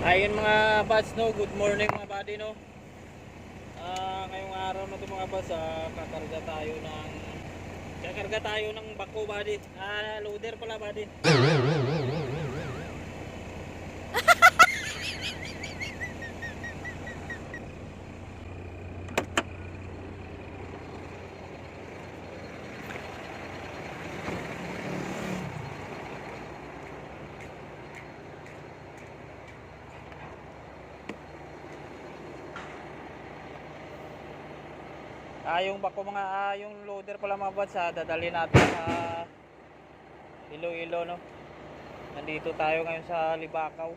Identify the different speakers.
Speaker 1: Ayun mga buds, no, good morning mga buddy, no. Ngayong araw na to mga buds, kakarga tayo ng bako buddy. Loader pala buddy. Yung bako yung loader pala mga buds, dadali natin sa Iloilo, no. Nandito tayo ngayon sa Libakaw.